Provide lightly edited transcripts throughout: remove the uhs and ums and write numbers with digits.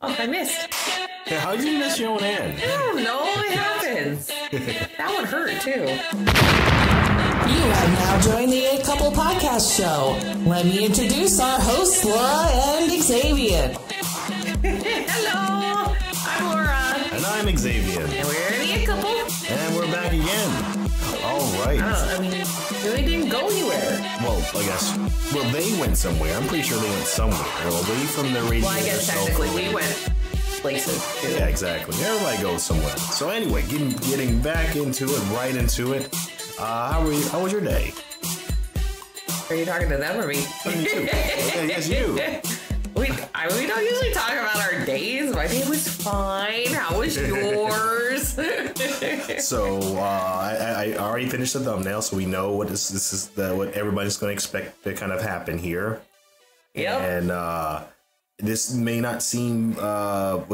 Oh, I missed. Yeah, how'd you miss your own hand? I don't know. It happens. That would hurt, too. You have now joined the A Couple Podcast Show. Let me introduce our hosts, Laura and Xavier. Hello. I'm Laura. And I'm Xavier. And we're the A Couple. And we're back again. All right. I mean, really didn't go anywhere. Well, I guess. Well, they went somewhere. I'm pretty sure they went somewhere. Away from the radio. Well, I guess technically we went places, too. Yeah, exactly. Everybody goes somewhere. So anyway, getting back into it, right into it. How was your day? Are you talking to them or me? Me too. Okay, yes, you. We don't usually talk about our days. My day was fine. How was yours? So I already finished the thumbnail, so we know what what everybody's going to expect to kind of happen here. Yep. And this may not seem we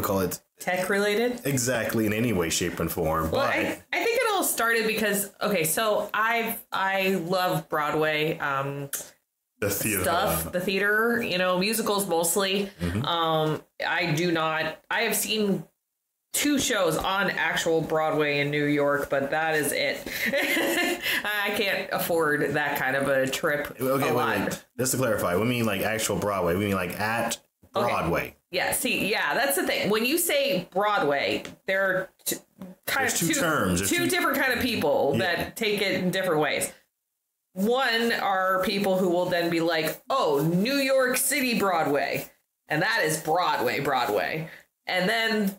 call it tech related exactly in any way, shape, and form. Well, but I think it all started because so I love Broadway. The theater stuff, the theater, musicals mostly. Mm-hmm. I have seen 2 shows on actual Broadway in New York, but that is it. I can't afford that kind of a trip. Okay, wait. Just to clarify, we mean like actual Broadway. We mean like at Broadway. Okay. Yeah, that's the thing. When you say Broadway, there are two terms. Two different kind of people that take it in different ways. One are people who will then be like, oh, New York City Broadway. And that is Broadway. And then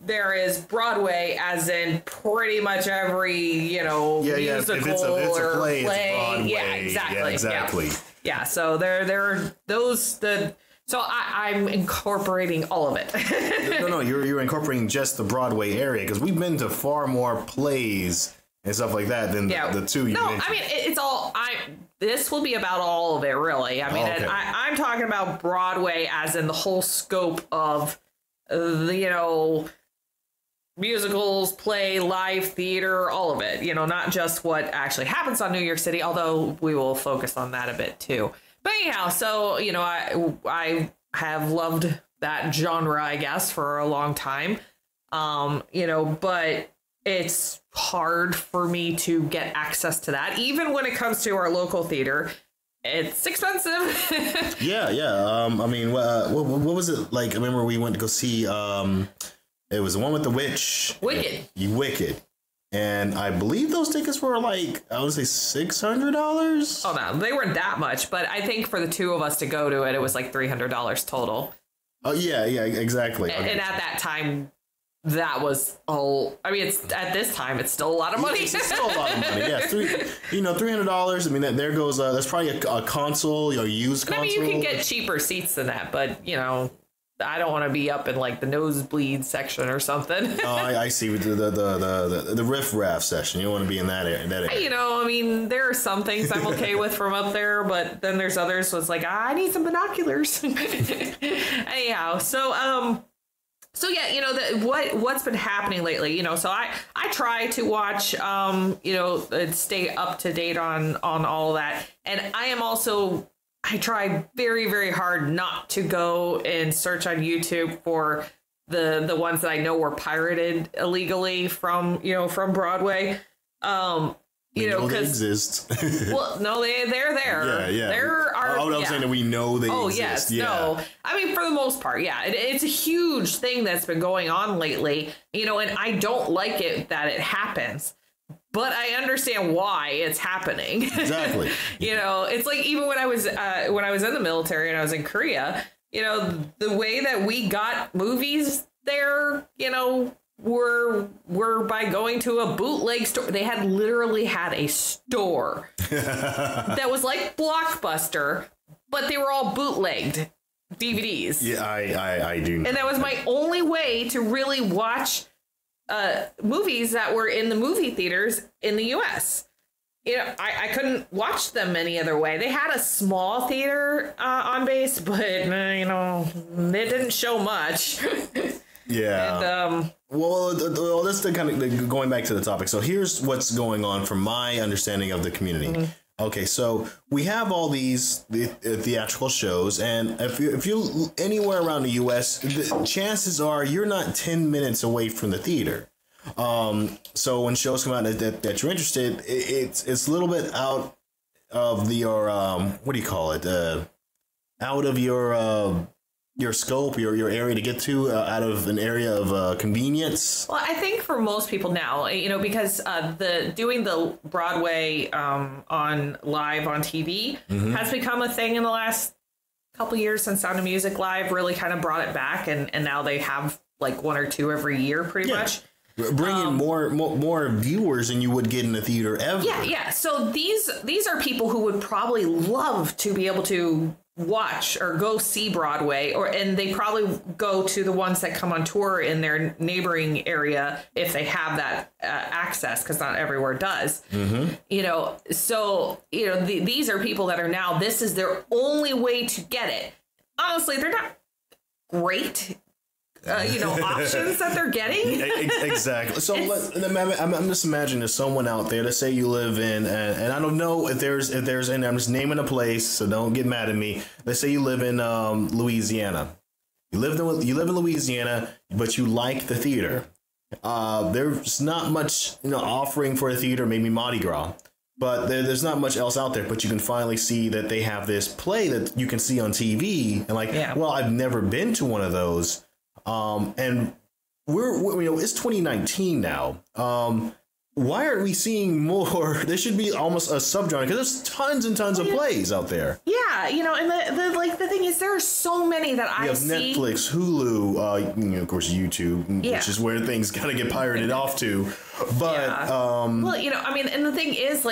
there is Broadway as in pretty much every, musical if it's a play, it's Broadway. Yeah, exactly. Yeah, exactly. Yeah, so there are those, so I'm incorporating all of it. No, you're incorporating just the Broadway area because we've been to far more plays and stuff like that than the 2 you mentioned. I mean, it's all, this will be about all of it, really. I mean, okay. I'm talking about Broadway as in the whole scope of, musicals, play, live theater, all of it. Not just what actually happens on New York City, although we will focus on that a bit, too. But anyhow, so, I have loved that genre, I guess, for a long time. But it's hard for me to get access to that. Even when it comes to our local theater, it's expensive. Yeah. I mean, what was it like? I remember we went to go see, it was the one with the witch. Wicked. And I believe those tickets were like, I would say $600. Oh, no, they weren't that much. But I think for the 2 of us to go to it, it was like $300 total. Oh, yeah, exactly. And at that time, that was it's at this time it's still a lot of money. It's still a lot of money. Yeah, $300. I mean, there goes. There's probably a console, used console. I mean, you can get cheaper seats than that, but I don't want to be up in like the nosebleed section or something. Oh, I see. The riff-raff section. You don't want to be in that area. I mean, there are some things I'm okay with from up there, but then there's others. So it's like I need some binoculars. Anyhow, So yeah, what's been happening lately, so I try to watch, stay up to date on all that. And I try very, very hard not to go and search on YouTube for the ones that I know were pirated illegally from Broadway. Because they exist. Well, no, they're there. Yeah. I'm saying that we know they exist. Yes. Yeah. No. I mean, for the most part, yeah. It's a huge thing that's been going on lately, and I don't like it that it happens. But I understand why it's happening. Exactly. It's like even when I was in the military and I was in Korea, the way that we got movies there, were by going to a bootleg store. They literally had a store that was like Blockbuster, but they were all bootlegged DVDs. Yeah, I do. And that was my only way to really watch movies that were in the movie theaters in the U.S. I couldn't watch them any other way. They had a small theater on base, but it didn't show much. Yeah. And, well, that's the kind of going back to the topic. So here's what's going on from my understanding of the community. Mm-hmm. Okay, so we have all these theatrical shows, and if you anywhere around the U.S., the chances are you're not 10 minutes away from the theater. So when shows come out that you're interested, it's a little bit out of your what do you call it? Out of your scope, your area to get to, out of an area of convenience. Well, I think for most people now, because doing the Broadway on live on TV has become a thing in the last couple years since Sound of Music Live really kind of brought it back, and now they have like one or two every year, pretty much. Bringing more viewers than you would get in a theater ever. Yeah. So these are people who would probably love to be able to watch or go see Broadway, and they probably go to the ones that come on tour in their neighboring area if they have that access, because not everywhere does. So these are people that are now, this is their only way to get it. Honestly, they're not great options that they're getting. Exactly. So I'm just imagining there's someone out there. Let's say you live in, and I don't know if there's, and I'm just naming a place, so don't get mad at me. Let's say you live in Louisiana. You live in Louisiana, but you like the theater. There's not much offering for a theater, maybe Mardi Gras. But there's not much else out there, but you can finally see that they have this play that you can see on TV, and well, I've never been to one of those. And we're it's 2019 now. Why aren't we seeing more? There should be almost a subgenre, because there's tons and tons of plays out there. Yeah, and the thing is, there are so many that I see. You have Netflix, Hulu, of course YouTube, which is where things kind of get pirated off to. But well, and the thing is,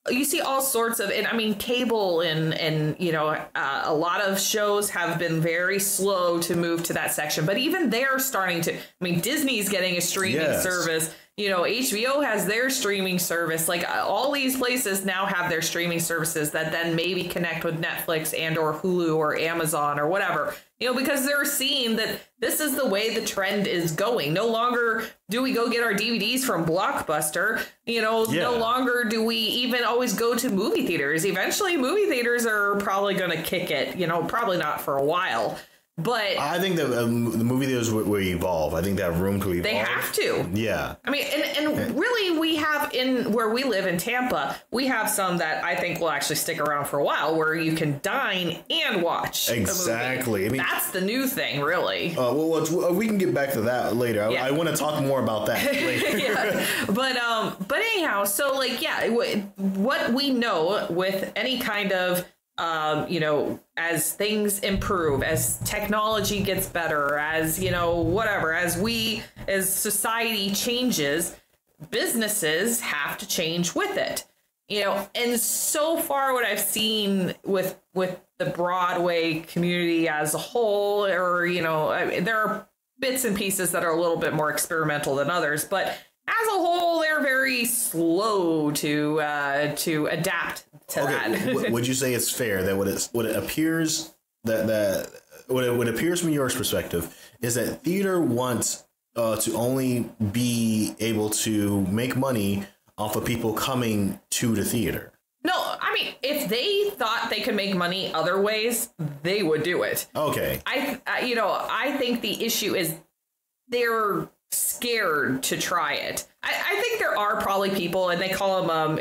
you see all sorts of, and cable and a lot of shows have been very slow to move to that section, but even they're starting to. Disney's getting a streaming service. HBO has their streaming service. Like all these places now have their streaming services that then maybe connect with Netflix and or Hulu or Amazon or whatever. Because they're seeing that this is the way the trend is going. No longer do we go get our DVDs from Blockbuster. No longer do we even always go to movie theaters. Eventually, movie theaters are probably going to kick it. Probably not for a while. But I think that the movie theaters will evolve. I think they have room to evolve. They have to. Yeah. And really, we have in where we live in Tampa, we have some that I think will actually stick around for a while, where you can dine and watch. Exactly. That's the new thing, really. Well, we can get back to that later. I want to talk more about that later. But anyhow, so what we know with any kind of as things improve, as technology gets better, as, whatever, as society changes, businesses have to change with it, and so far what I've seen with the Broadway community as a whole, or, there are bits and pieces that are a little bit more experimental than others, but as a whole, they're very slow to adapt to that. Would you say it's fair that what it appears what appears from your perspective is that theater wants to only be able to make money off of people coming to the theater? No, if they thought they could make money other ways, they would do it. Okay. I think the issue is they're scared to try it. I think there are probably people, and they call them,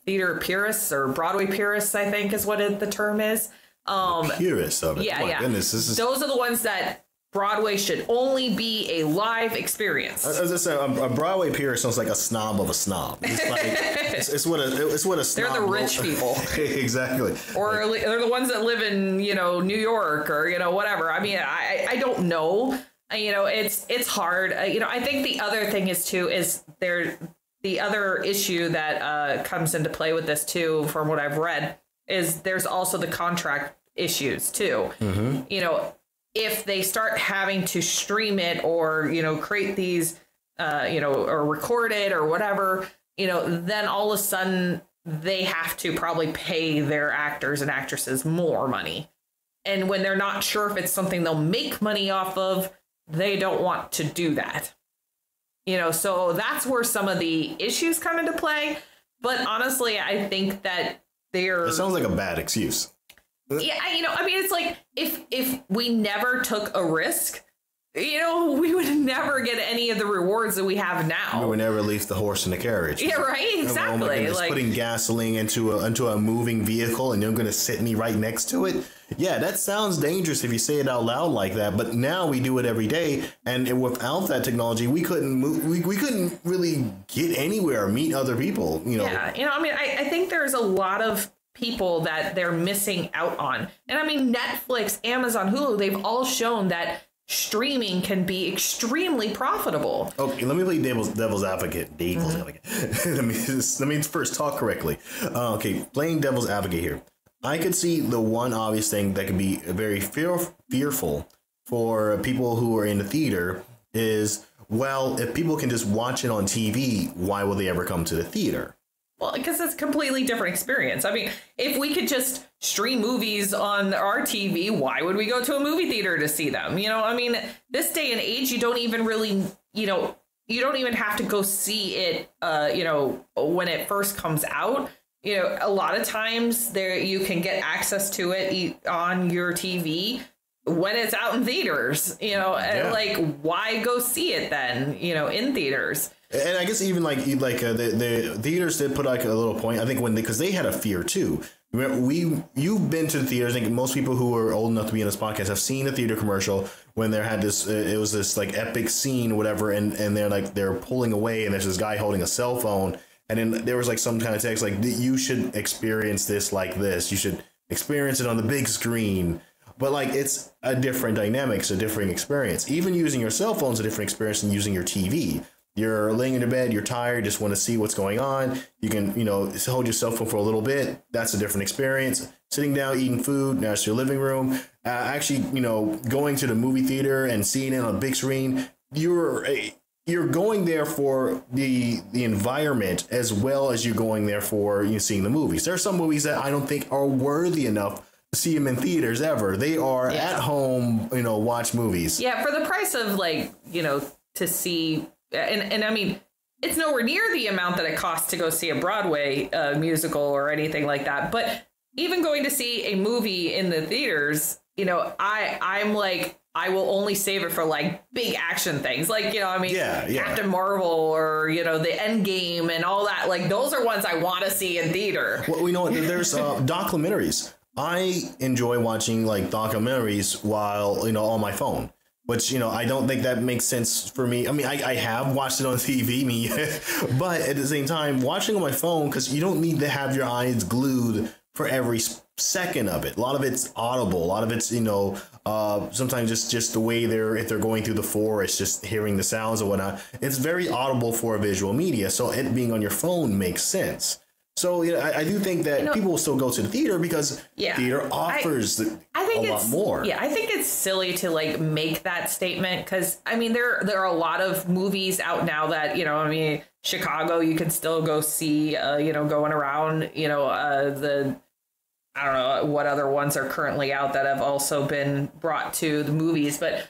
theater purists or Broadway purists, I think is what the term is. Purists of it. Yeah. Goodness, those are the ones that Broadway should only be a live experience. As I said, a Broadway purist sounds like a snob of a snob. It's like it's what a snob. They're the rich people. Exactly. Or they're the ones that live in New York or whatever. I don't know. It's hard. I think the other thing is the other issue that comes into play with this too, from what I've read, is there's also the contract issues too. Mm-hmm. If they start having to stream it or create these or record it or whatever, then all of a sudden they have to probably pay their actors and actresses more money, and when they're not sure if it's something they'll make money off of, they don't want to do that. So that's where some of the issues come into play. But honestly, I think that it sounds like a bad excuse. Yeah, I mean, it's like if we never took a risk, we would never get any of the rewards that we have now. We would never leave the horse in the carriage. Yeah, right. Exactly. Oh my goodness, like putting gasoline into a moving vehicle, and you're going to sit me right next to it. Yeah, that sounds dangerous if you say it out loud like that. But now we do it every day, and without that technology, we couldn't move. We couldn't really get anywhere or meet other people. Yeah, I mean, I think there's a lot of people that they're missing out on, and I mean, Netflix, Amazon, Hulu, they've all shown that streaming can be extremely profitable. Okay, let me play devil's advocate. Let me first talk correctly. Okay, playing devil's advocate here. I could see the one obvious thing that could be very fearful for people who are in the theater is, well, if people can just watch it on TV, why will they ever come to the theater? Well, because it's a completely different experience. I mean, if we could just stream movies on our TV, why would we go to a movie theater to see them? I mean, this day and age, you don't even really, you don't even have to go see it, when it first comes out. A lot of times you can get access to it on your TV when it's out in theaters, like, why go see it then, in theaters? And I guess even the theaters did put like a little point. I think because they had a fear too. Remember, you've been to the theaters. I think most people who are old enough to be in this podcast have seen a theater commercial when there had this. It was this like epic scene, or whatever, and they're pulling away, and there's this guy holding a cell phone, and then there was like some kind of text like, you should experience this like this. You should experience it on the big screen. But like, it's a different dynamic, it's a different experience. Even using your cell phone is a different experience than using your TV. You're laying in your bed, you're tired, just want to see what's going on. You can, hold your cell phone for a little bit. That's a different experience. Sitting down, eating food, now it's your living room. Actually, going to the movie theater and seeing it on a big screen, you're going there for the environment as well as you're going there for seeing the movies. There are some movies that I don't think are worthy enough to see them in theaters ever. They are at home, watch movies. Yeah, for the price of to see. And I mean, it's nowhere near the amount that it costs to go see a Broadway musical or anything like that. But even going to see a movie in the theaters, I'm like, I will only save it for like big action things like, Captain Marvel or, the Endgame and all that. Like, those are ones I want to see in theater. Well, there's documentaries. I enjoy watching like documentaries while, on my phone. Which, I don't think that makes sense for me. I mean, I have watched it on TV, but at the same time, watching on my phone, because you don't need to have your eyes glued for every second of it. A lot of it's audible. A lot of it's, sometimes just the way if they're going through the forest, just hearing the sounds and whatnot. It's very audible for a visual media. So it being on your phone makes sense. So I do think that people will still go to the theater because theater offers a lot more. Yeah, I think it's silly to like make that statement because I mean there are a lot of movies out now that Chicago you can still go see going around I don't know what other ones are currently out that have also been brought to the movies, but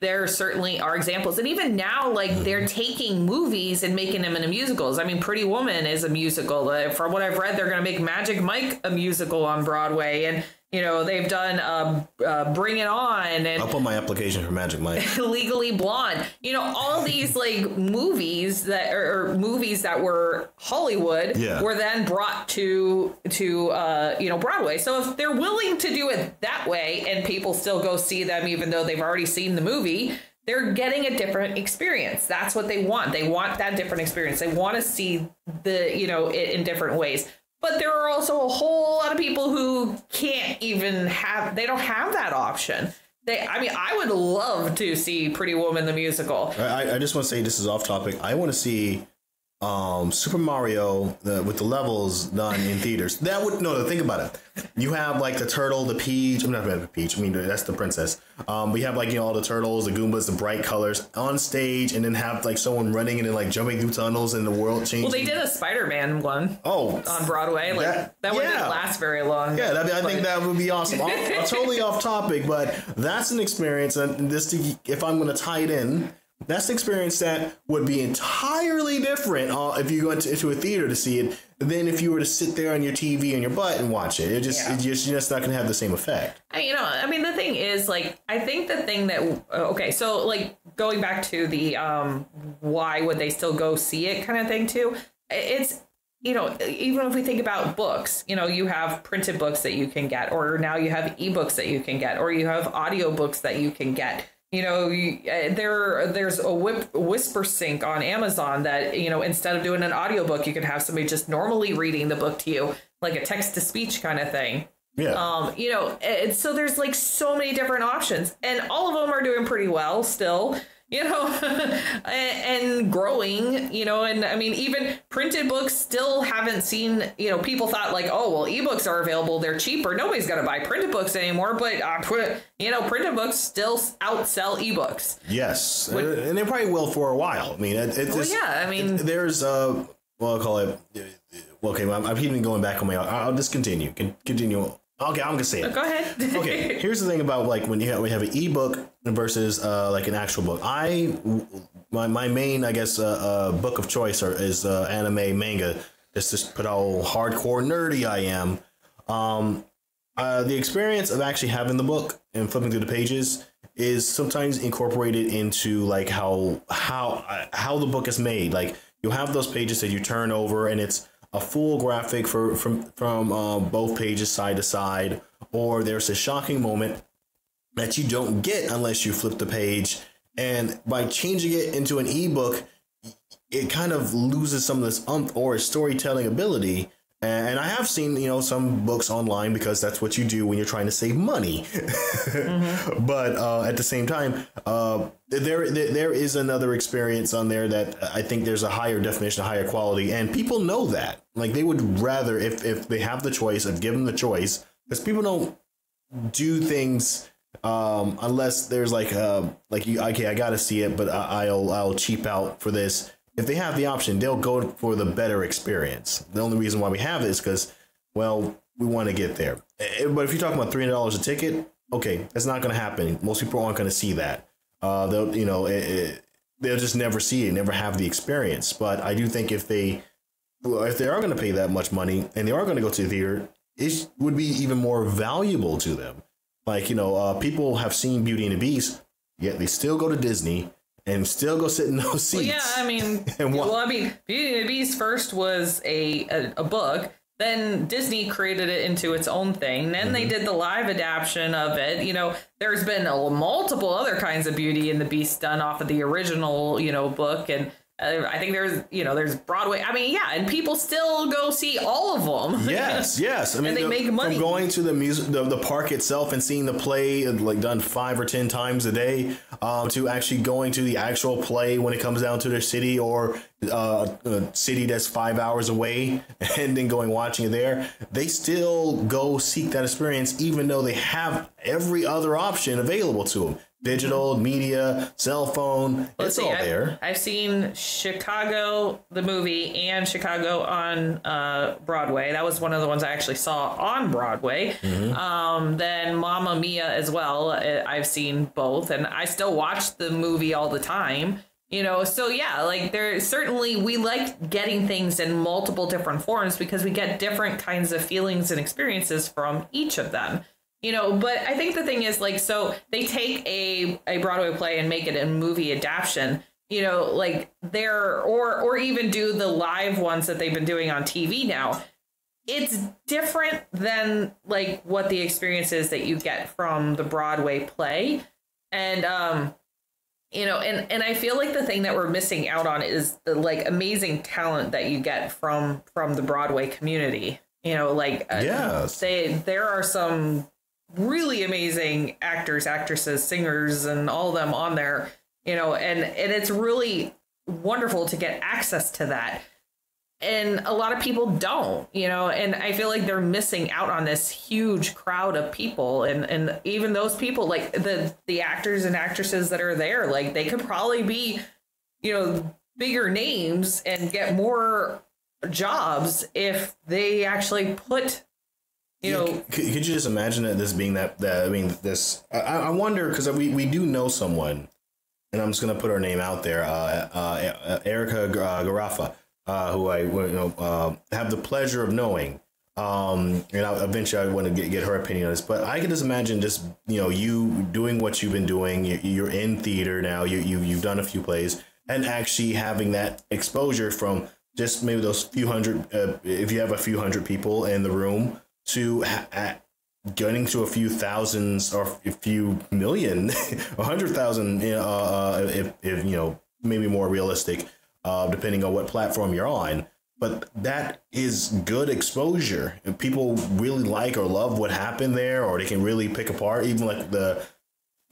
there certainly are examples. And even now, like they're taking movies and making them into musicals. I mean, Pretty Woman is a musical. From what I've read, they're going to make Magic Mike a musical on Broadway. And, they've done Bring It On. And I'll put my application for Magic Mike. Legally Blonde. All these like movies that or movies that were Hollywood were then brought to Broadway. So if they're willing to do it that way and people still go see them even though they've already seen the movie, they're getting a different experience. That's what they want. They want that different experience. They want to see it in different ways. But there are also a whole lot of people who can't even they don't have that option. I would love to see Pretty Woman the musical. I just want to say, this is off topic. I want to see Super Mario with the levels done in theaters. Think about it. You have like the turtle, the peach. I'm not the peach. I mean, that's the princess. We have like all the turtles, the Goombas, the bright colors on stage, and then have like someone running and then like jumping through tunnels and the world changing. Well, they did a Spider-Man one. On Broadway. Like that one didn't last very long. Yeah, I think that would be awesome. Totally off topic, but that's an experience. And if I'm going to tie it in. That's the experience that would be entirely different if you go into a theater to see it than if you were to sit there on your TV on your butt and watch it. You're just not going to have the same effect. The thing is, like, I think the thing that, so, like, going back to the why would they still go see it kind of thing, too, it's, even if we think about books, you have printed books that you can get, or now you have ebooks that you can get, or you have audiobooks that you can get. There's a whisper sync on Amazon that, instead of doing an audiobook, you can have somebody just normally reading the book to you, like a text to speech kind of thing. Yeah. So there's like so many different options, and all of them are doing pretty well still, and growing, and I mean, even printed books still haven't seen, people thought like, oh, well, ebooks are available. They're cheaper. Nobody's going to buy printed books anymore. But, printed books still outsell ebooks. Yes. And they probably will for a while. I mean, there's, I'll call it. Okay, I'm even going back on I'll just continue. Okay, I'm gonna say it. Go ahead. Okay, here's the thing about like when you have an ebook versus like an actual book. My main, I guess, book of choice is anime, manga. Just put how hardcore nerdy I am. The experience of actually having the book and flipping through the pages is sometimes incorporated into like how the book is made. Like you'll have those pages that you turn over and it's a full graphic from both pages side to side, or there's a shocking moment that you don't get unless you flip the page. And by changing it into an ebook, it kind of loses some of this or storytelling ability. And I have seen, some books online because that's what you do when you're trying to save money. Mm-hmm. But at the same time, there is another experience on there that I think there's a higher definition, a higher quality. And people know that. Like they would rather, if they have the choice, of give them the choice, because people don't do things unless there's okay, I got to see it, but I'll cheap out for this. If they have the option, they'll go for the better experience. The only reason why we have it is because, well, we want to get there. But if you're talking about $300 a ticket, okay, that's not going to happen. Most people aren't going to see that. They'll just never see it, never have the experience. But I do think if they are going to pay that much money and they are going to go to the theater, it would be even more valuable to them. Like, people have seen Beauty and the Beast, yet they still go to Disney and still go sit in those seats. Well, yeah, I mean, Beauty and the Beast first was a book. Then Disney created it into its own thing. Then they did the live adaptation of it. There's been multiple other kinds of Beauty and the Beast done off of the original, book. And I think there's Broadway. I mean, yeah, and people still go see all of them. Yes, yes. I mean, and they make money. From going to the park itself and seeing the play like done 5 or 10 times a day, to actually going to the actual play when it comes down to their city or a city that's 5 hours away, and then watching it there, they still go seek that experience, even though they have every other option available to them. Digital, media, cell phone, it's all there. I've seen Chicago, the movie, and Chicago on Broadway. That was one of the ones I actually saw on Broadway. Mm-hmm. Then Mamma Mia as well. I've seen both, and I still watch the movie all the time. So yeah, like we like getting things in multiple different forms because we get different kinds of feelings and experiences from each of them. But I think the thing is, like, so they take a Broadway play and make it a movie adaptation, or even do the live ones that they've been doing on TV now. It's different than like what the experience is that you get from the Broadway play. And, and I feel like the thing that we're missing out on is the like amazing talent that you get from the Broadway community. Yes. There are some really amazing actors, actresses, singers, and all of them on there, and it's really wonderful to get access to that. And a lot of people don't, and I feel like they're missing out on this huge crowd of people. And even those people, like the actors and actresses that are there, like they could probably be, bigger names and get more jobs if they actually put could you just imagine that this being that I mean, this, I wonder, because we do know someone and I'm just gonna put her name out there, Erica Garafa, who I have the pleasure of knowing. Eventually I want to get her opinion on this, but I can just imagine just you doing what you've been doing. You're in theater now. You've done a few plays, and actually having that exposure from just maybe those few hundred, if you have a few hundred people in the room, to getting to a few thousands or a few million, 100,000, if maybe more realistic, depending on what platform you're on. But that is good exposure. If people really like or love what happened there, or they can really pick apart, even like the,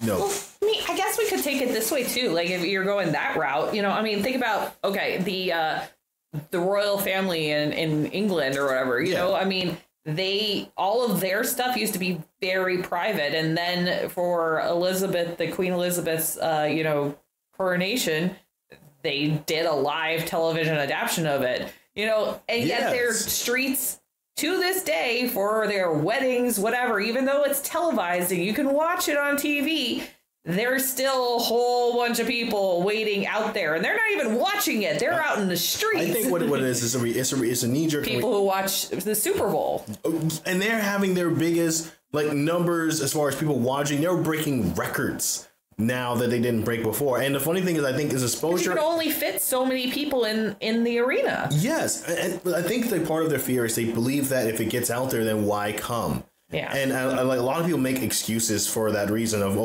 Well, I guess we could take it this way too. Like if you're going that route, think about, the royal family in England or whatever, all of their stuff used to be very private. And then for Queen Elizabeth's, coronation, they did a live television adaptation of it. And yet their streets to this day for their weddings, whatever, even though it's televised and you can watch it on TV, there's still a whole bunch of people waiting out there, and they're not even watching it. They're out in the streets. I think what it is it's a knee-jerk. People who watch the Super Bowl. And they're having their biggest numbers as far as people watching. They're breaking records now that they didn't break before. And the funny thing is, I think is exposure. You can only fit so many people in the arena. Yes. And I think the part of their fear is they believe that if it gets out there, then why come? Yeah. And a lot of people make excuses for that reason of,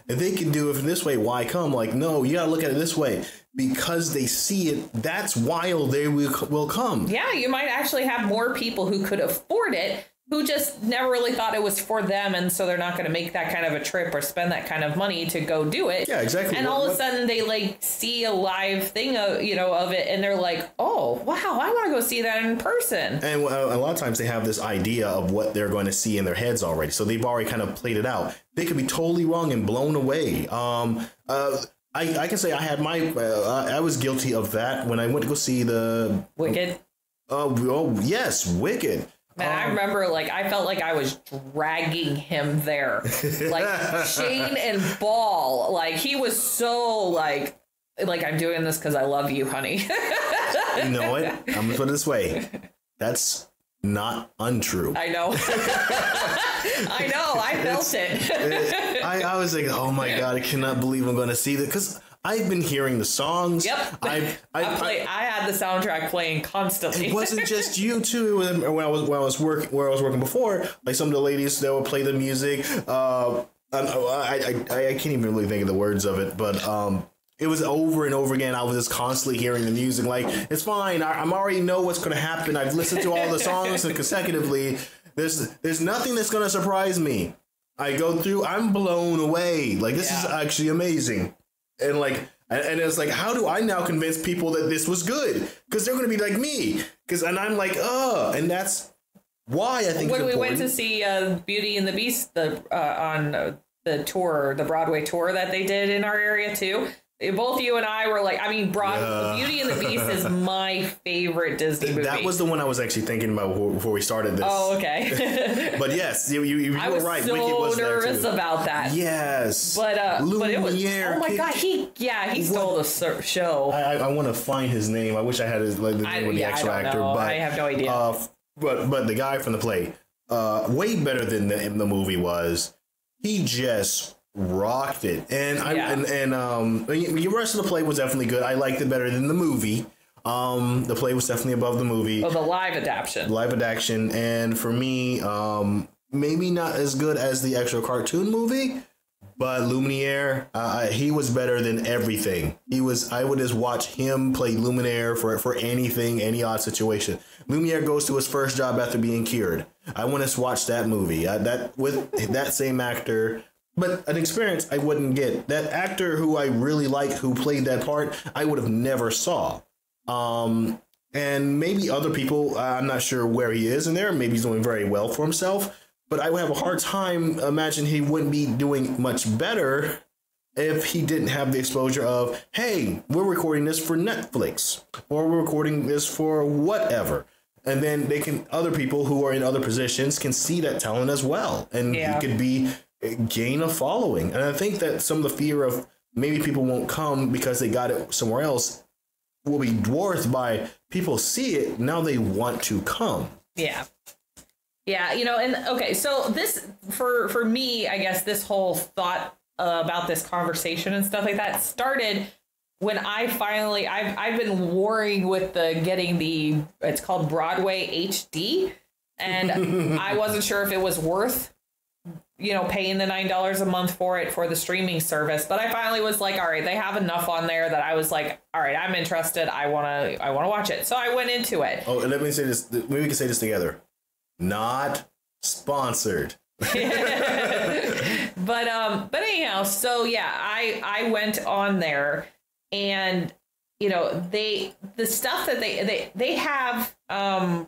if they can do it this way, why come? Like, no, you got to look at it this way. Because they see it, that's why they will come. Yeah, you might actually have more people who could afford it, who just never really thought it was for them, and so they're not going to make that kind of a trip or spend that kind of money to go do it. Yeah, exactly. And all of a sudden they see a live thing of it, and they're like, oh wow, I want to go see that in person. And a lot of times they have this idea of what they're going to see in their heads already, so they've already kind of played it out. They could be totally wrong and blown away. I can say I had I was guilty of that when I went to go see the Wicked. Oh yes, Wicked. Man, I remember, I felt like I was dragging him there. Shane and Ball, he was so, I'm doing this because I love you, honey. You know what? I'm going to put it this way. That's not untrue. I know. I felt it. I was like, oh, my God, I cannot believe I'm going to see that. Because I've been hearing the songs. Yep. I had the soundtrack playing constantly. It wasn't just you too. When I was working before, some of the ladies, they would play the music. I can't even really think of the words of it, but it was over and over again. I was just constantly hearing the music. It's fine. I'm already know what's going to happen. I've listened to all the songs consecutively. There's nothing that's going to surprise me. I go through. I'm blown away. This is actually amazing. And it's how do I now convince people that this was good? Because they're going to be like me. And I'm and that's why I think when it's we important. went to see Beauty and the Beast on the tour, the Broadway tour that they did in our area too. Both you and I were Beauty and the Beast is my favorite Disney movie. That was the one I was actually thinking about before we started this. Oh, okay. But yes, you were right. So Wicked was nervous about that. Yes. But it was. Lumiere, oh my God, he stole the show. I want to find his name. I wish I had the name of the actual actor. But I have no idea. But the guy from the play, way better than the movie was. He just rocked it, and the rest of the play was definitely good. I liked it better than the movie. The play was definitely above the movie. Oh, the live adaptation, and for me, maybe not as good as the actual cartoon movie, but Lumiere, he was better than everything. I would just watch him play Lumiere for anything, any odd situation. Lumiere goes to his first job after being cured. I want to watch that movie. That with that same actor. But an experience I wouldn't get. That actor who I really like, who played that part, I would have never saw. And maybe other people, I'm not sure where he is in there. Maybe he's doing very well for himself. But I would have a hard time imagine he wouldn't be doing much better if he didn't have the exposure of, hey, we're recording this for Netflix, or we're recording this for whatever. And then other people who are in other positions can see that talent as well. And he could gain a following. And I think that some of the fear of maybe people won't come because they got it somewhere else, will be dwarfed by people see it, now they want to come. Yeah. Yeah, you know, and okay, so this, for me, I guess this whole thought about this conversation and stuff like that started when I've been warring with getting it's called Broadway HD, and I wasn't sure if it was worth, you know, paying the $9 a month for the streaming service. But I finally was like, all right, they have enough on there that I was like, all right, I'm interested. I want to watch it. So I went into it. Oh, and let me say this. Maybe we can say this together. Not sponsored. But anyhow, so yeah, I went on there, and you know, the stuff that they have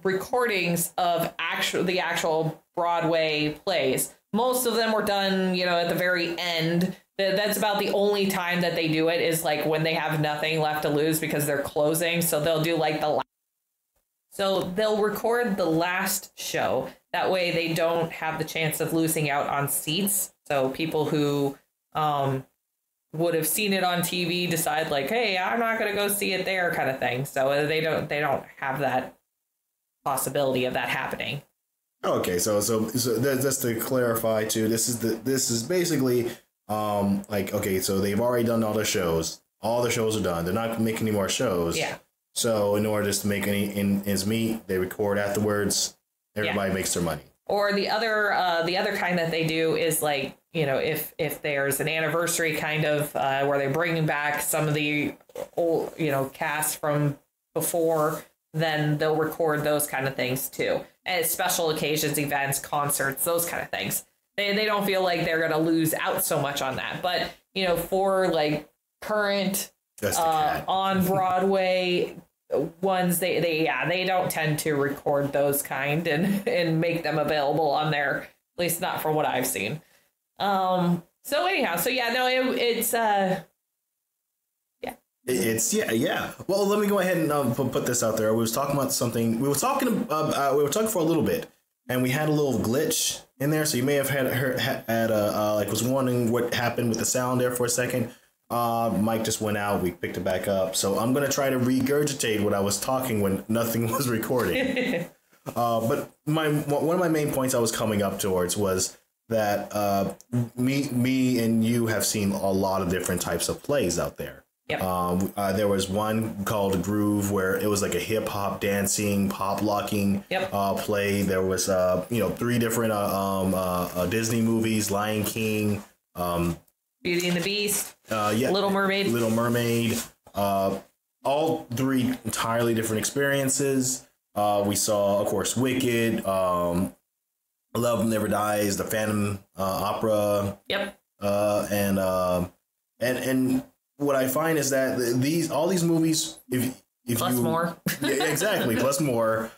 recordings of the actual Broadway plays. Most of them were done, you know, at the very end. That's about the only time that they do it, is like when they have nothing left to lose because they're closing. So they'll do like they'll record the last show. That way they don't have the chance of losing out on seats. So people who would have seen it on TV decide like, hey, I'm not going to go see it there, kind of thing. So they don't have that possibility of that happening. Okay, so just to clarify too, this is basically like, okay, so they've already done all the shows. All the shows are done. They're not making any more shows. Yeah. So in order just to make any ends meet, they record afterwards. Everybody makes their money. Or the other kind that they do is like, you know, if there's an anniversary kind of where they're bringing back some of the old, you know, cast from before, then they'll record those kind of things too. And special occasions, events, concerts, those kind of things. They don't feel like they're going to lose out so much on that. But, you know, for like current on Broadway ones, they don't tend to record those kind and make them available on there, at least not from what I've seen. So anyhow, so yeah, no, it's Well, let me go ahead and put this out there. We was talking about something. We were talking for a little bit, and we had a little glitch in there. So you may have was wondering what happened with the sound there for a second. Mike just went out. We picked it back up. So I'm gonna try to regurgitate what I was talking when nothing was recording. But one of my main points I was coming up towards was that me and you have seen a lot of different types of plays out there. Yep. There was one called Groove where it was like a hip hop dancing, pop locking play. There was 3 different Disney movies: Lion King, Beauty and the Beast, Little Mermaid. All 3 entirely different experiences. We saw, of course, Wicked, Love Never Dies, the Phantom Opera. Yep. And what I find is that all these movies, if plus more, yeah, exactly, plus more,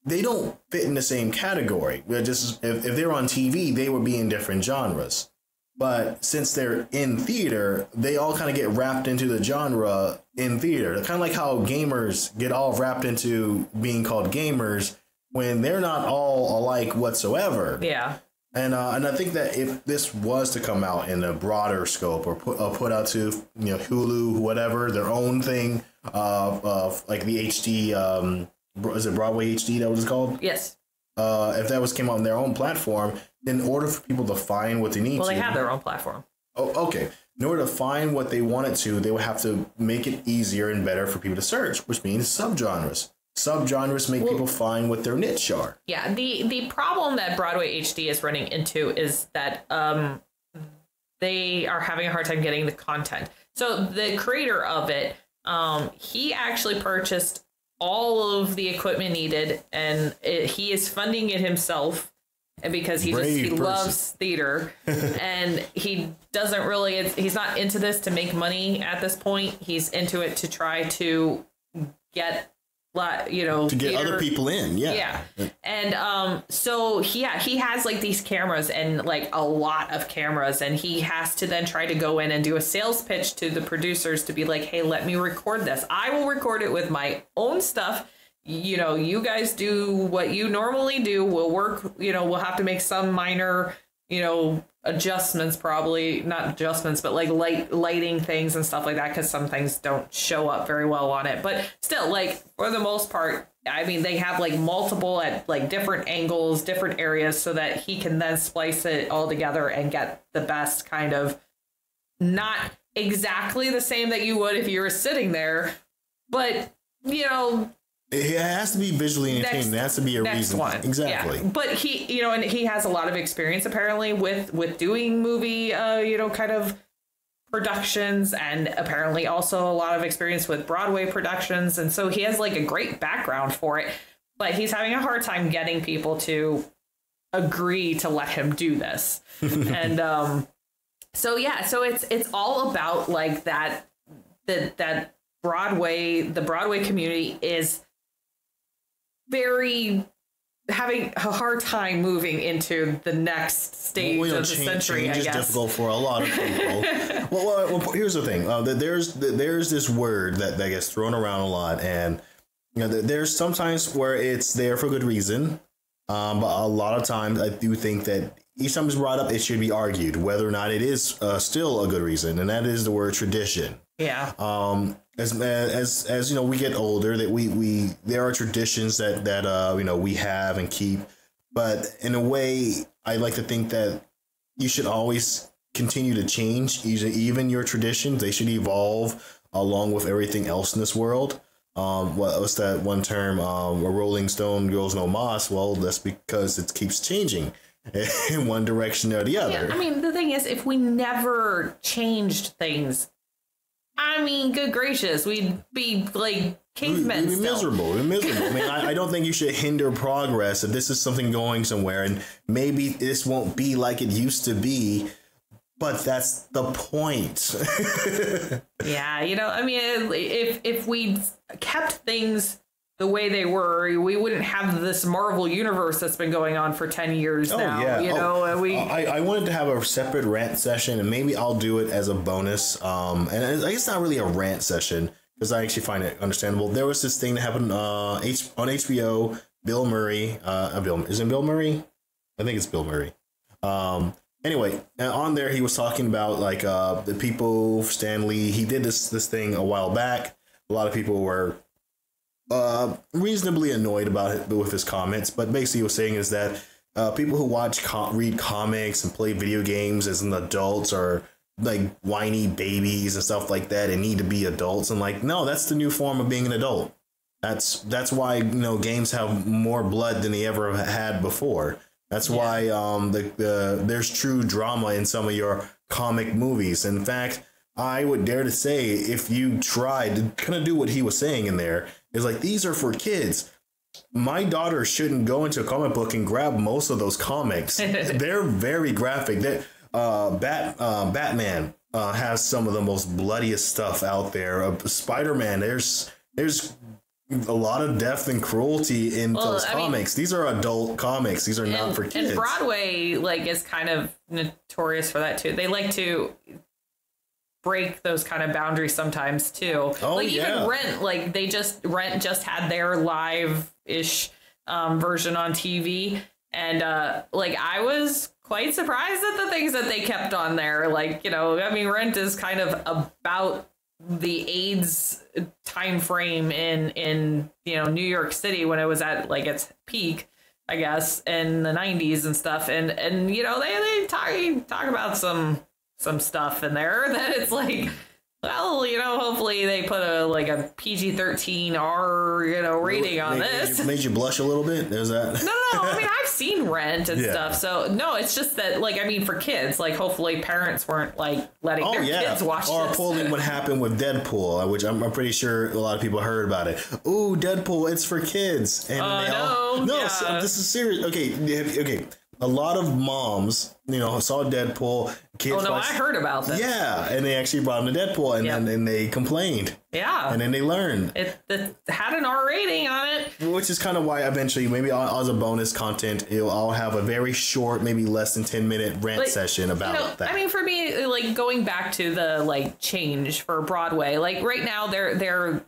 they don't fit in the same category. Just if they're on TV, they would be in different genres. But since they're in theater, they all kind of get wrapped into the genre in theater. Kind of like how gamers get all wrapped into being called gamers when they're not all alike whatsoever. Yeah. And I think that if this was to come out in a broader scope or put out to Hulu, whatever, their own thing, like the HD, is it Broadway HD that was called? Yes. If that came out on their own platform, in order for people to find what they need, they have their own platform. Oh, okay. In order to find what they wanted to, they would have to make it easier and better for people to search, which means subgenres. Subgenres make people find what their niche are. Yeah, the problem that Broadway HD is running into is that they are having a hard time getting the content. So the creator of it, he actually purchased all of the equipment needed, and he is funding it himself because he loves theater, and he doesn't really. He's not into this to make money at this point. He's into it to try to get. To get other people in. Yeah. And so he has like these cameras and like a lot of cameras, and he has to then try to go in and do a sales pitch to the producers to be like, hey, let me record this. I will record it with my own stuff. You guys do what you normally do. We'll work, we'll have to make some minor adjustments, probably not adjustments, but like lighting things and stuff like that, because some things don't show up very well on it. But still, like, for the most part, I mean, they have like multiple at like different angles, different areas, so that he can then splice it all together and get the best kind of, not exactly the same that you would if you were sitting there, but it has to be visually entertaining. There has to be a reason. One. Exactly. Yeah. But he, and he has a lot of experience apparently with doing movie, kind of productions, and apparently also a lot of experience with Broadway productions. And so he has like a great background for it, but he's having a hard time getting people to agree to let him do this. And so it's all about like that Broadway, the Broadway community is very having a hard time moving into the next stage of the century. Change I is guess difficult for a lot of people. well, here's the thing. There's this word that gets thrown around a lot, and there's sometimes where it's there for good reason, but a lot of times I do think that each time it's brought up, it should be argued whether or not it is still a good reason, and that is the word tradition. Yeah. As we get older, that we there are traditions that we have and keep, but in a way, I like to think that you should always continue to change. Even your traditions, they should evolve along with everything else in this world. What's that one term? A rolling stone grows no moss. Well, that's because it keeps changing in one direction or the other. Yeah, I mean, the thing is, if we never changed things, I mean, good gracious, we'd be like cavemen. We'd be miserable. I mean, I don't think you should hinder progress if this is something going somewhere, and maybe this won't be like it used to be, but that's the point. Yeah, I mean, if we kept things the way they were, we wouldn't have this Marvel universe that's been going on for 10 years now. Yeah. I wanted to have a separate rant session, and maybe I'll do it as a bonus. And I guess not really a rant session, because I actually find it understandable. There was this thing that happened on HBO. Bill Murray. Is it Bill Murray? I think it's Bill Murray. Anyway, on there he was talking about like the people, Stan Lee. He did this thing a while back. A lot of people were reasonably annoyed about it with his comments, but basically he was saying is that people who read comics and play video games as an adults are like whiny babies and stuff like that and need to be adults. And like, no, that's the new form of being an adult. That's why games have more blood than they ever had before. That's why there's true drama in some of your comic movies. In fact, I would dare to say, if you tried to kind of do what he was saying in there, is like, these are for kids. My daughter shouldn't go into a comic book and grab most of those comics. They're very graphic. Batman has some of the most bloodiest stuff out there. Spider-Man, there's a lot of death and cruelty in those comics. These are adult comics. These are not for kids. And Broadway is kind of notorious for that too. They like to break those kind of boundaries sometimes too. Even Rent, Rent just had their live-ish version on TV, and I was quite surprised at the things that they kept on there. Rent is kind of about the AIDS time frame in New York City when it was at its peak, I guess, in the 90s and stuff, and they talk about some stuff in there that it's hopefully they put a PG-13 R rating on this. Made you blush a little bit? There's that. No. I mean, I've seen Rent and stuff, so no, it's just that for kids, hopefully parents weren't letting their kids watch this. Or pulling what happened with Deadpool, which I'm pretty sure a lot of people heard about it. Ooh, Deadpool, it's for kids, and this is serious. Okay. A lot of moms, saw Deadpool. Kids I heard about this. Yeah, and they actually brought them to Deadpool, and then they complained. Yeah. And then they learned. It had an R rating on it. Which is kind of why eventually, maybe as a bonus content, I'll have a very short, maybe less than 10-minute rant session about that. I mean, for me, going back to the change for Broadway, right now they're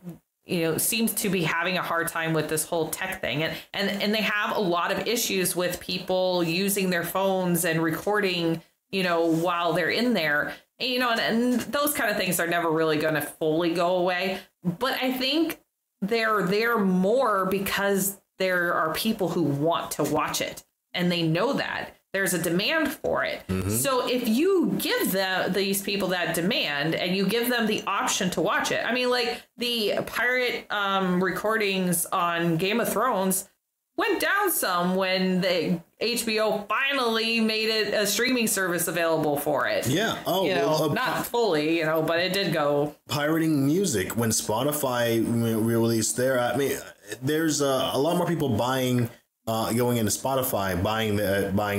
seems to be having a hard time with this whole tech thing. And they have a lot of issues with people using their phones and recording, while they're in there, and those kind of things are never really going to fully go away. But I think they're there more because there are people who want to watch it, and they know that there's a demand for it. Mm-hmm. So if you give these people that demand and you give them the option to watch it, I mean, like the pirate recordings on Game of Thrones went down some when the HBO finally made it a streaming service available for it. Yeah. Not fully, but it did go. Pirating music when Spotify released their, I mean, there's a lot more people going into Spotify, buying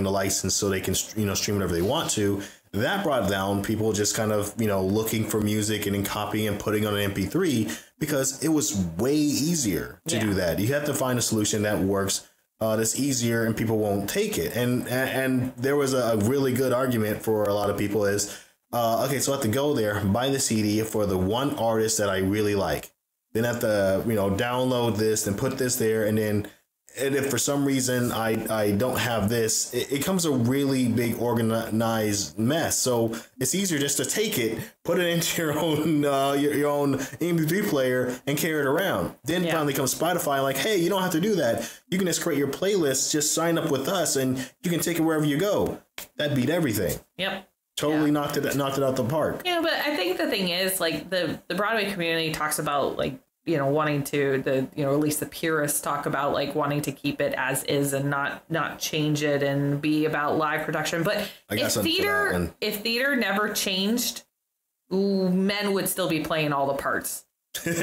the license so they can stream whatever they want to. That brought down people just kind of looking for music and then copying and putting on an MP3 because it was way easier to do that. You have to find a solution that works, that's easier, and people won't take it. And there was a really good argument for a lot of people is okay, so I have to go there, buy the CD for the one artist that I really like, then I have to download this and put this there, and if for some reason I don't have this, it becomes a really big organized mess. So it's easier just to take it, put it into your own your own MP3 player and carry it around. Then finally comes Spotify, like, hey, you don't have to do that. You can just create your playlist, just sign up with us, and you can take it wherever you go. That beat everything. Yep. Totally knocked it out the park. Yeah, but I think the thing is, like, the Broadway community talks about, like, wanting to at least the purists talk about like wanting to keep it as is and not change it and be about live production. But if theater never changed, men would still be playing all the parts. In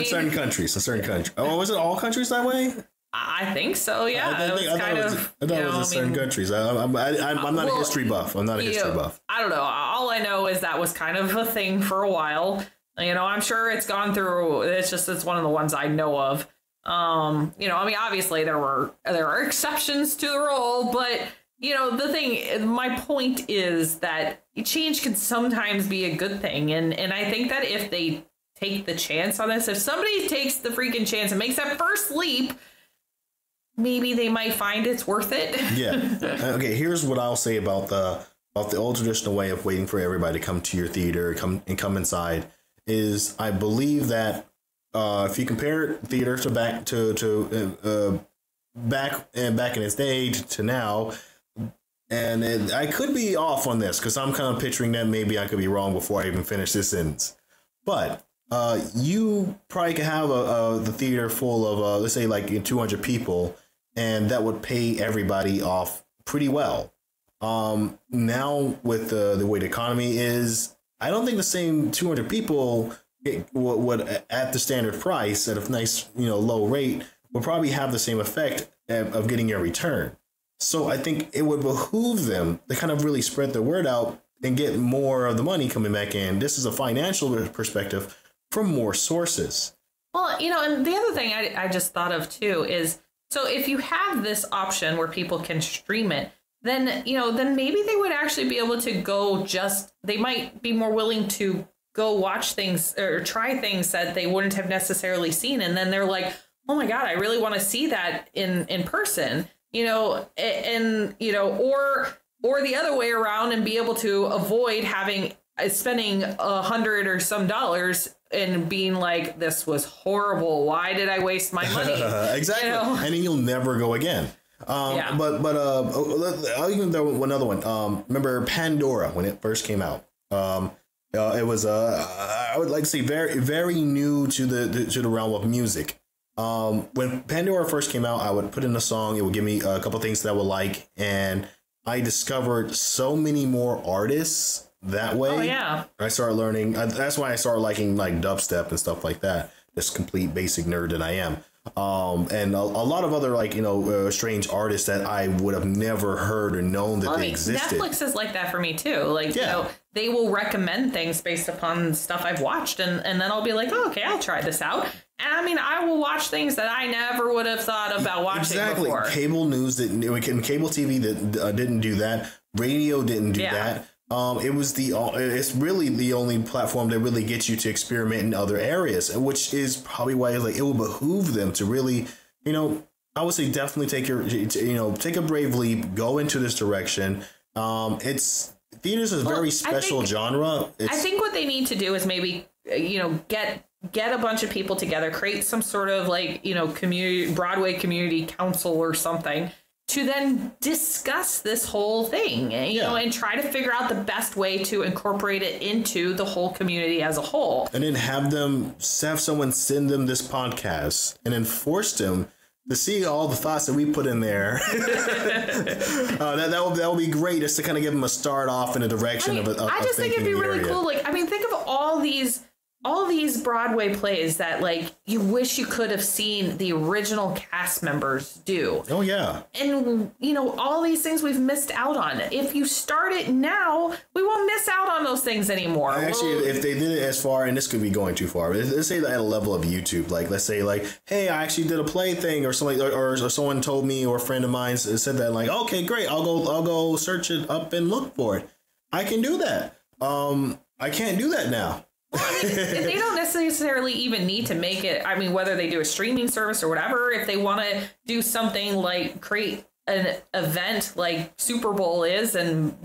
certain countries. Oh, was it all countries that way? I think so. Yeah, I thought it was in certain countries. I'm not a history buff. I'm not a history buff. I don't know. All I know is that was kind of a thing for a while. I'm sure it's gone through. It's one of the ones I know of. Obviously there are exceptions to the rule, but my point is that change can sometimes be a good thing. And I think that if they take the chance on this, if somebody takes the freaking chance and makes that first leap, maybe they might find it's worth it. Yeah. Okay. Here's what I'll say about the old traditional way of waiting for everybody to come to your theater, come inside. Is I believe that if you compare theater to back in its day to now, and I could be off on this because I'm kind of picturing that maybe I could be wrong before I even finish this sentence, but you probably could have the theater full of let's say like 200 people, and that would pay everybody off pretty well. Now with the way the economy is, I don't think the same 200 people would at the standard price at a nice, low rate would probably have the same effect of getting your return. So I think it would behoove them to kind of really spread the word out and get more of the money coming back in. This is a financial perspective from more sources. Well, and the other thing I just thought of too is, so if you have this option where people can stream it, then maybe they would actually be able to they might be more willing to go watch things or try things that they wouldn't have necessarily seen. And then they're like, oh my God, I really want to see that in person, or the other way around and be able to avoid spending $100 or some dollars and being like, this was horrible. Why did I waste my money? Exactly. And then you'll never go again. But I'll even throw another one. Remember Pandora when it first came out? It was I would like to say very very new to the realm of music. When Pandora first came out, I would put in a song. It would give me a couple things that I would like, and I discovered so many more artists that way. Oh yeah. I started learning. That's why I started liking like dubstep and stuff like that. This complete basic nerd that I am. And a lot of other strange artists that I would have never heard or known that they existed. Netflix is like that for me too. Like, they will recommend things based upon stuff I've watched, and then I'll be like, oh, okay, I'll try this out. And I mean, I will watch things that I never would have thought about watching before. Cable news cable TV that didn't do that. Radio didn't do that. it's really the only platform that really gets you to experiment in other areas, which is probably why like it will behoove them to really, I would say definitely take a brave leap, go into this direction. Theater's a very special genre. I think what they need to do is maybe, get a bunch of people together, create some sort of like, Broadway community council or something to then discuss this whole thing, and try to figure out the best way to incorporate it into the whole community as a whole. And then have someone send them this podcast and then force them to see all the thoughts that we put in there. that will be great, just to kind of give them a start off in a direction I just think it'd be really cool. Like, think of all these Broadway plays that like you wish you could have seen the original cast members do. Oh yeah. And all these things we've missed out on. If you start it now, we won't miss out on those things anymore. Actually, if they did it as far, and this could be going too far, but let's say that at a level of YouTube, like let's say like, hey, I actually did a play thing or something, or someone told me, or a friend of mine said that, like, okay, great, I'll go search it up and look for it. I can do that. I can't do that now. Well, they don't necessarily even need to make it. Whether they do a streaming service or whatever, if they want to do something like create an event like Super Bowl is and,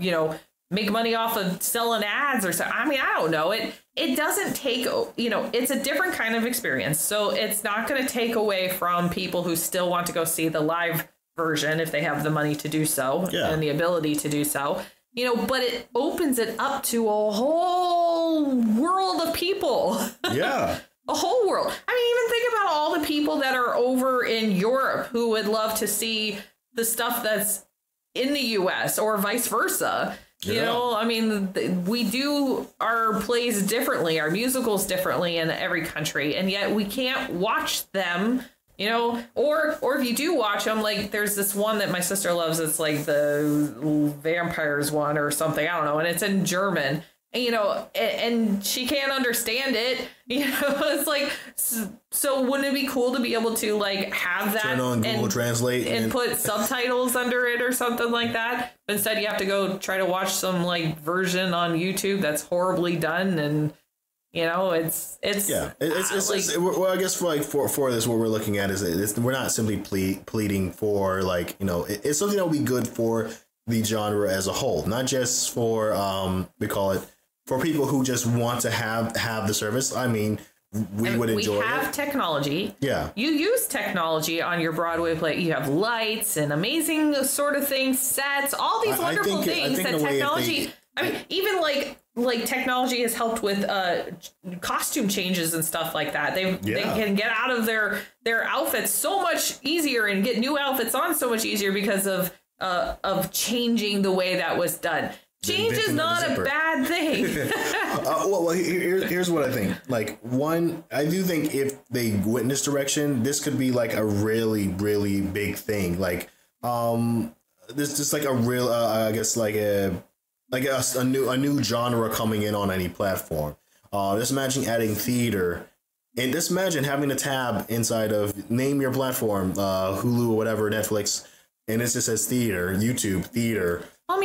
make money off of selling ads or something. I don't know. It doesn't take, it's a different kind of experience. So it's not going to take away from people who still want to go see the live version if they have the money to do so and the ability to do so. But it opens it up to a whole world of people. Yeah. A whole world. Even think about all the people that are over in Europe who would love to see the stuff that's in the U.S. or vice versa. We do our plays differently, our musicals differently in every country, and yet we can't watch them. Or if you do watch them, like there's this one that my sister loves. It's like the vampires one or something. I don't know. And it's in German, and she can't understand it. It's like, so wouldn't it be cool to be able to like have that turn on Google Translate and put subtitles under it or something like that? But instead you have to go try to watch some like version on YouTube that's horribly done. And well, I guess for this, what we're looking at is we're not simply pleading for like, it's something that will be good for the genre as a whole, not just for we call it for people who just want to have the service. We would enjoy it. We have technology. Yeah. You use technology on your Broadway play. You have lights and amazing sort of things, sets, all these wonderful things that technology. Even like technology has helped with costume changes and stuff like that. They can get out of their outfits so much easier and get new outfits on so much easier because of changing the way that was done. Change is not a bad thing. Here's what I think. Like, one, I do think if they went in this direction, this could be like a really, really big thing. Like, this just like a real, I guess like a new genre coming in on any platform. Just imagine adding theater, and just imagine having a tab inside of name your platform, Hulu or whatever, Netflix, and it just says theater, YouTube theater. How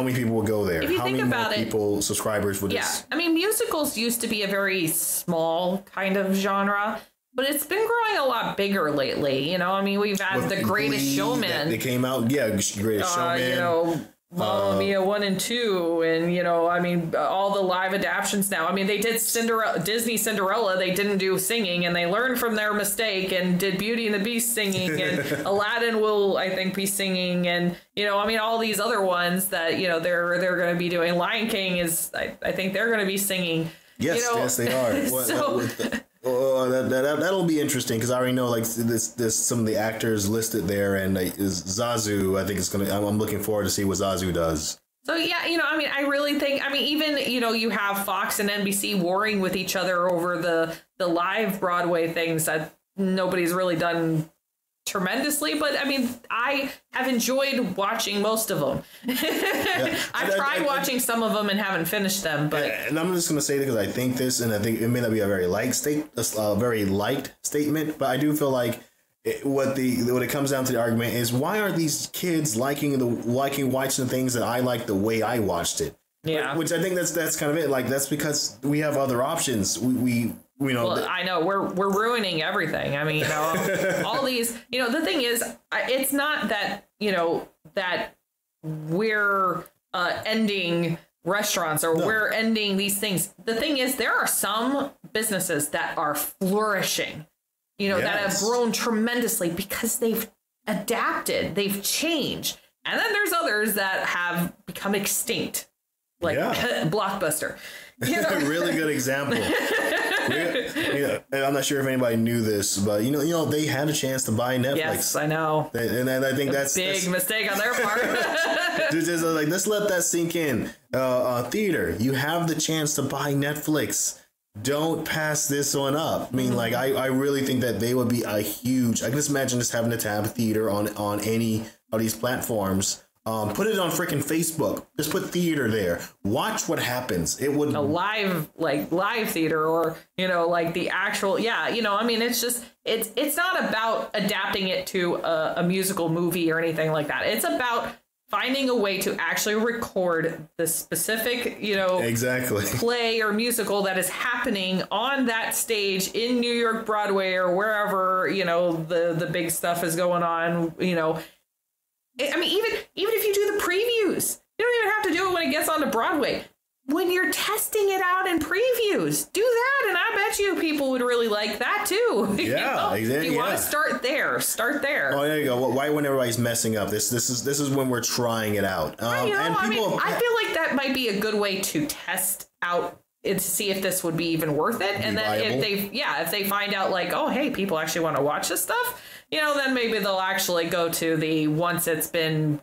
many people will go there? How many more people, subscribers would this? Musicals used to be a very small kind of genre, but it's been growing a lot bigger lately. We've had The Greatest Showman. They came out, Greatest Showman. Mamma Mia 1 and 2, and all the live adaptions now. They did Disney Cinderella. They didn't do singing, and they learned from their mistake and did Beauty and the Beast singing, and Aladdin will, I think, be singing, and all these other ones that they're going to be doing. Lion King is, I think they're going to be singing. Yes, they are. That'll be interesting because I already know like there's some of the actors listed there, and Zazu. I think it's gonna. I'm looking forward to see what Zazu does. So I really think. Even you have Fox and NBC warring with each other over the live Broadway things that nobody's really done tremendously, but I have enjoyed watching most of them. I've tried watching some of them and haven't finished them, but and I'm just gonna say that because I think this, and I think it may not be a very light statement, but I do feel like what it comes down to the argument is, why aren't these kids liking watching the things that I like the way I watched it? Yeah. Which I think that's kind of it. Like, that's because we have other options. We well, I know we're ruining everything. I mean, you know, all these, you know, the thing is, it's not that, you know, that we're ending restaurants or we're ending these things. The thing is, there are some businesses that are flourishing, you know, that have grown tremendously because they've adapted, they've changed. And then there's others that have become extinct, like Blockbuster. You know? Really good example. I'm not sure if anybody knew this, but you know, they had a chance to buy Netflix. Yes, I know. And I think that's a big mistake on their part. Just like, let's let that sink in. Theater, you have the chance to buy Netflix. Don't pass this one up. I mean, like, I really think that they would be a huge. I can just imagine just having to tab theater on any of these platforms. Put it on freaking Facebook. Just put theater there. Watch what happens. It would a live theater, or, you know, like the actual, you know, I mean, it's just, it's not about adapting it to a musical movie or anything like that. It's about finding a way to actually record the specific, you know, play or musical that is happening on that stage in New York Broadway or wherever, you know, the big stuff is going on, you know. I mean, even if you do the previews, you don't even have to do it when it gets onto Broadway. When you're testing it out in previews, do that, and I bet you people would really like that too. Yeah, exactly. If you want to start there. Oh, there you go. Well, why when everybody's messing up? This is when we're trying it out. You know, and people, I feel like that might be a good way to test out and to see if this would be even worth it. And then if they find out like, oh, hey, people actually want to watch this stuff, you know, then maybe they'll actually go to the once it's been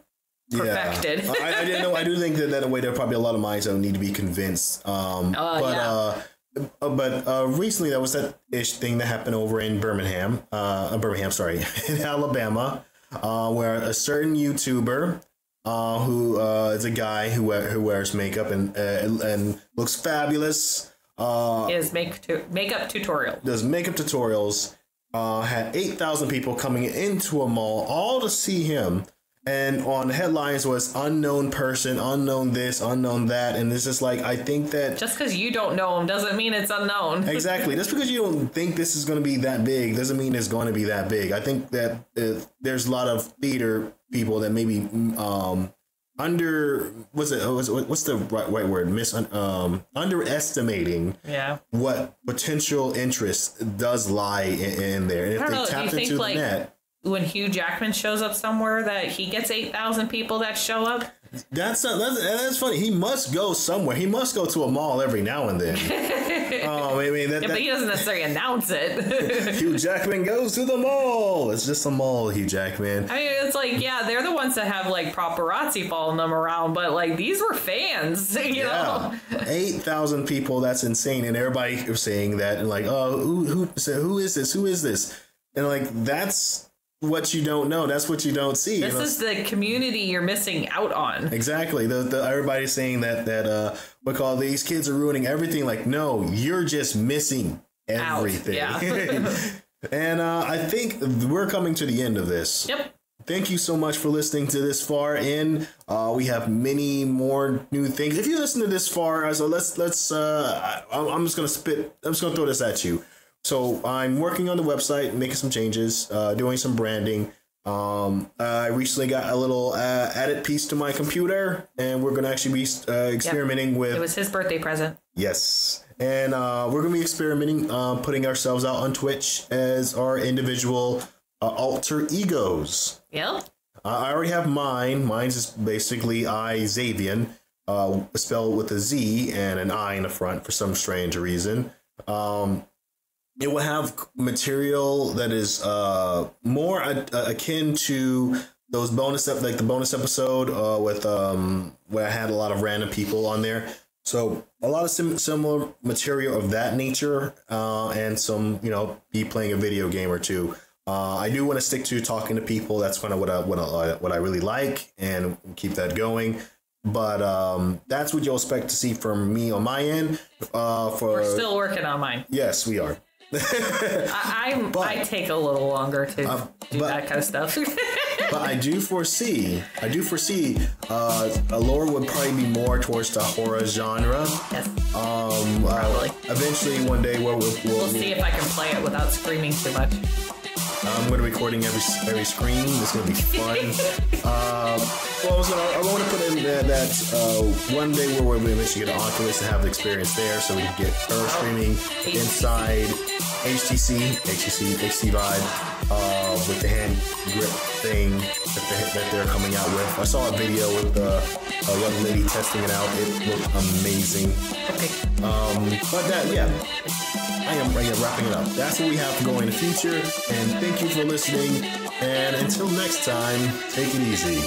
perfected. Yeah. I do think that in a way there are probably a lot of minds that would need to be convinced. But recently there was that thing that happened over in Birmingham, in Alabama, where a certain YouTuber who is a guy who wears makeup and looks fabulous. Does makeup tutorials. Had 8,000 people coming into a mall all to see him. And on the headlines was unknown person, unknown this, unknown that. And it's just like, I think that just because you don't know him doesn't mean it's unknown. Exactly. Just because you don't think this is going to be that big doesn't mean it's going to be that big. I think that there's a lot of theater people that maybe what's the right word? Underestimating what potential interest does lie in there. And if they tapped into the net. When Hugh Jackman shows up somewhere, that he gets 8,000 people that show up. That's funny. He must go somewhere. He must go to a mall every now and then. But he doesn't necessarily announce it. Hugh Jackman goes to the mall. It's just a mall, Hugh Jackman. I mean, it's like, they're the ones that have like paparazzi following them around, but like these were fans, you know. 8,000 people. That's insane, and everybody is saying that, and like, oh, who is this? Who is this? And like, that's what you don't know. That's what you don't see. This is the community you're missing out on. Exactly. Everybody's saying that we call these kids are ruining everything. Like, no, you're just missing everything. Yeah. And I think we're coming to the end of this. Yep. Thank you so much for listening to this far in. We have many more new things. If you listen to this far, so let's I'm just gonna throw this at you. So I'm working on the website, making some changes, doing some branding. I recently got a little added piece to my computer, and we're going to actually be experimenting with... It was his birthday present. Yes. And we're going to be experimenting, putting ourselves out on Twitch as our individual alter egos. Yeah. I already have mine. Mine's is basically Xavian, spelled with a Z and an I in the front for some strange reason. It will have material that is more akin to those bonus like the bonus episode with where I had a lot of random people on there. So a lot of similar material of that nature, and some, be playing a video game or two. I do want to stick to talking to people. That's kind of what I really like, and keep that going. But that's what you'll expect to see from me on my end. We're still working on mine. Yes, we are. I take a little longer to do that kind of stuff. But I do foresee, Allure would probably be more towards the horror genre. Yes. Probably. Eventually, one day, we'll see if I can play it without screaming too much. I'm going to be recording every screen. It's going to be fun. I want to put in that one day where we'll eventually get an Oculus and have the experience there, so we can get her streaming inside HTC Vive with the hand grip thing that they're coming out with. I saw a video with a young lady testing it out. It looked amazing. Okay. But I am wrapping it up. That's what we have to go in the future. And thank you for listening. And until next time, take it easy.